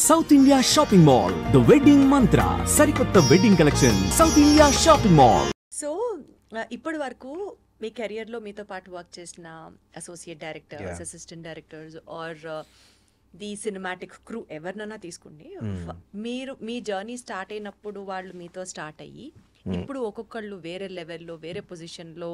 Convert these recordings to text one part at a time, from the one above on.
South India shopping mall the wedding Mantra సరికొత్త wedding collection South India shopping mall. So ఇప్పటి వరకు మీ కెరియర్లో మీతో పాటు వర్క్ చేసిన associate directors, assistant directors or the cinematic crew ఎవరినైనా తీసుకోండి, మీరు మీ జర్నీ స్టార్ట్ అయినప్పుడు వాళ్ళు మీతో స్టార్ట్ అయ్యి ఇప్పుడు ఒక్కొక్కళ్ళు వేరే లెవెల్లో వేరే పొజిషన్లో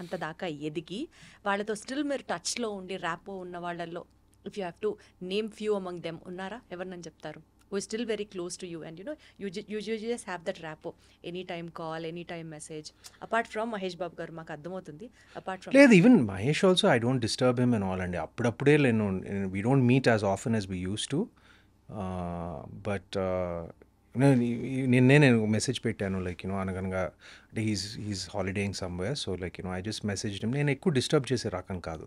అంత దాకా ఎదిగి వాళ్ళతో స్టిల్ మీరు టచ్లో ఉండి ర్యాపో ఉన్న వాళ్ళల్లో if you have to name few among them ఉన్నారా? ఎవరినని చెప్తారు? who is still very close to you and you just have that rapport, anytime call, anytime message, apart from Mahesh Babu garu maaku అర్థమవుతుంది. apart from లేదు, even Mahesh also I don't disturb him and all అండి. అప్పుడప్పుడే నేను we don't meet as often as we used to, but నేను message పెట్టాను like అనగనగా అంటే he's holidaying somewhere, so like I just message him. నేను ఎక్కువ డిస్టర్బ్ చేసే రకం కాదు.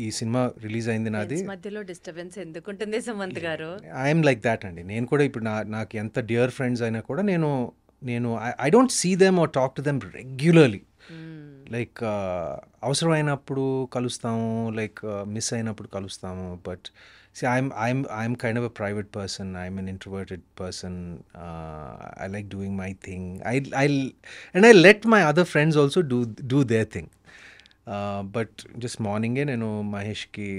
ఈ సినిమా రిలీజ్ అయింది నాది, మధ్యలో డిస్టర్బెన్స్ ఎందుకుంటుంది సుమంత్ గారు? ఐఎమ్ లైక్ దాట్ అండి. నేను కూడా ఇప్పుడు నాకు ఎంత డియర్ ఫ్రెండ్స్ అయినా కూడా నేను I don't see them or talk to them regularly. Like అవసరమైనప్పుడు కలుస్తాము, లైక్ మిస్ అయినప్పుడు కలుస్తాము. But see I'm kind of a private person. I'm an introverted person. I like doing my thing. I let my other friends also do their thing. But just morning నేను మహేష్కి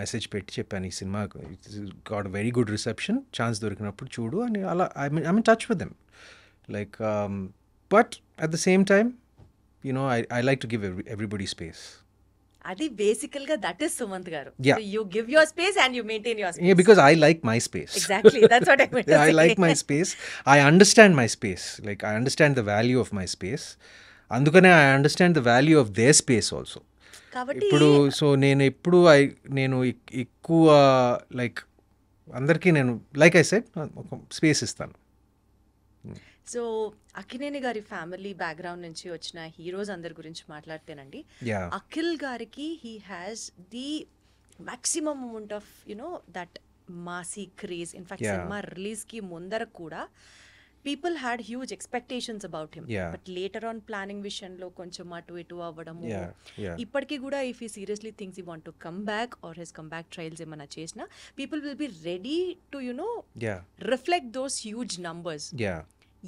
message పెట్టి చెప్పాను, ఈ cinema got very good reception, chance దొరికినప్పుడు చూడు అని. అలా I mean touch with them like, but at the same time I like to give everybody space. అది బేసికల్ గా దట్ ఇస్ సుమంత్ గారు. You give your space and you maintain your space. Yeah, because I like my space. Exactly, that's what I meant to say. I like my space. I understand my space. Like I understand the value of my space. అందుకనే I understand the value of their space also. కాబట్టి ఇప్పుడు so నేను ఎక్కువ like అందరికీ నేను like I said ఒక space ఇస్తాను. So Akkineni గారి ఫ్యామిలీ బ్యాక్గ్రౌండ్ నుంచి వచ్చిన హీరోస్ అందరి గురించి మాట్లాడితేనండి, అఖిల్ గారికి he has the maximum amount of that Masih craze. In fact cinema release కి ముందర కూడా people had huge expectations about him. But later on planning విషయంలో కొంచెం అటు ఇటు అవ్వడము, ఇప్పటికీ కూడా if he seriously thinks he want to come back or his come back trials ఏమైనా చేసినా people will be ready to reflect those huge numbers.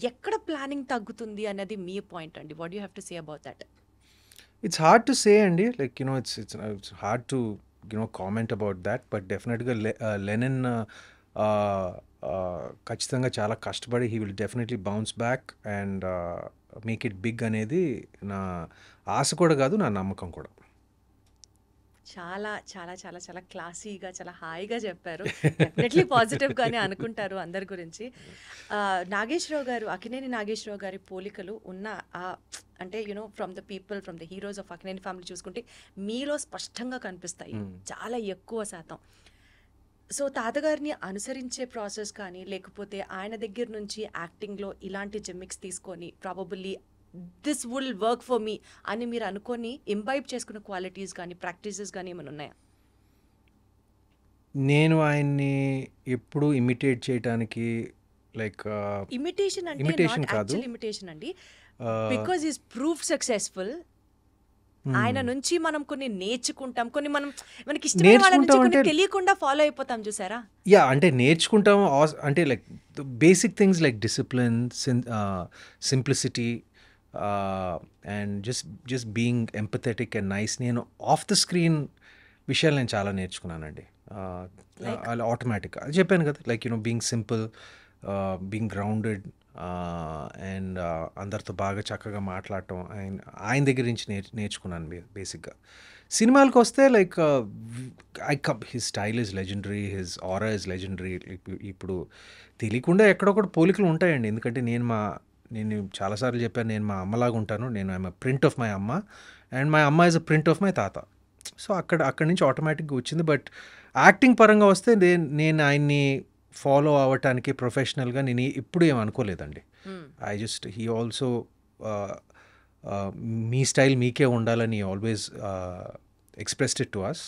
ఎక్కడ ప్లానింగ్ తగ్గుతుంది అనేది మీ పాయింట్ అండి. What you have to say about that? It's hard to say అండి, like it's hard to comment about that. But డెఫినెట్గా Lenin ఖచ్చితంగా చాలా కష్టపడి he will definitely bounce back and make it big అనేది నా ఆశ కూడా కాదు, నా నమ్మకం కూడా. చాలా చాలా చాలా చాలా క్లాసీగా చాలా హాయిగా చెప్పారు. డెఫినెట్లీ పాజిటివ్గానే అనుకుంటారు అందరి గురించి. నాగేశ్వరరావు గారు, అక్కినేని నాగేశ్వరరావు గారి పోలికలు ఉన్న అంటే from the people, from the heroes of Akkineni family చూసుకుంటే మీలో స్పష్టంగా కనిపిస్తాయి చాలా ఎక్కువ శాతం. సో తాతగారిని అనుసరించే ప్రాసెస్ కానీ లేకపోతే ఆయన దగ్గర నుంచి యాక్టింగ్లో ఇలాంటి జిమ్మిక్స్ తీసుకొని probably this will work for me అని మీరు అనుకొని ఇంబైబ్ చేసుకున్న క్వాలిటీస్ కానీ ప్రాక్టీసెస్ కానీ ఏమైనా ఉన్నాయా? నేను ఆయన్ని ఎప్పుడు ఇమిటేట్ చేయడానికి లైక్ ఇమిటేషన్ కాదు, ఇమిటేషన్ అండి, బికాజ్ ఈస్ ప్రూఫ్ సక్సెస్ఫుల్. ఆయన నుంచి మనం కొన్ని నేర్చుకుంటాం, కొన్ని మనకి ఇష్టమైన వాళ్ళ నుంచి కొన్ని తెలియకుండా ఫాలో అయిపోతాం చూసారా? యా, అంటే నేర్చుకుంటాం అంటే like basic things like discipline, simplicity and just being empathetic and nice. నేను ఆఫ్ ద స్క్రీన్ విషయాలు నేను చాలా నేర్చుకున్నానండి. అలా ఆటోమేటిక్గా చెప్పాను కదా, like being simple, being grounded and అందరితో బాగా చక్కగా మాట్లాడటం ఆయన దగ్గర నుంచి నేర్చుకున్నాను బేసిక్గా. సినిమాలకు వస్తే like his style is legendary, his aura is legendary. ఇప్పుడు తెలియకుండా ఎక్కడొక్కడ పోలికలు ఉంటాయండి, ఎందుకంటే నేను చాలాసార్లు చెప్పాను, నేను మా అమ్మలాగా ఉంటాను. నేను ఐఎమ్ ప్రింట్ ఆఫ్ మై అమ్మ అండ్ మై అమ్మ is a print of my తాత. సో అక్కడి నుంచి ఆటోమేటిక్గా వచ్చింది. బట్ యాక్టింగ్ పరంగా వస్తే నేను ఆయన్ని ఫాలో అవ్వటానికి ప్రొఫెషనల్గా నేను ఎప్పుడు ఏం అనుకోలేదండి. హీ ఆల్సో మీ స్టైల్ మీకే ఉండాలని always expressed it to us.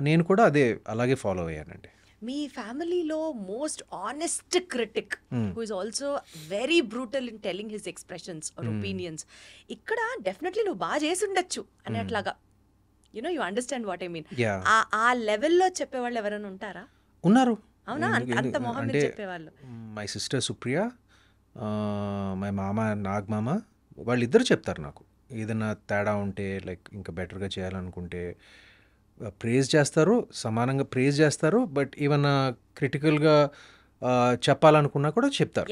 నేను కూడా అలాగే ఫాలో అయ్యానండి. మీ ఫ్యామిలీలో most honest critic who is also very brutal in telling his expressions or opinions, ఇక్కడ డెఫినెట్లీ నువ్వు బాగా చేసి ఉండొచ్చు అనేట్లాగా you understand what I mean, ఆ లెవెల్లో చెప్పేవాళ్ళు ఎవరైనా ఉంటారా? ఉన్నారు అవునా? అంత మొహం మీద అంటే చెప్పేవాళ్ళు. మై సిస్టర్ సుప్రియ, మై మామ నాగమామ, వాళ్ళిద్దరు చెప్తారు నాకు ఏదైనా తేడా ఉంటే, లైక్ ఇంకా బెటర్గా చేయాలనుకుంటే ప్రేజ్ చేస్తారు, సమానంగా ప్రేజ్ చేస్తారు. బట్ ఏమన్నా క్రిటికల్గా చెప్పాలనుకున్నా కూడా చెప్తారు.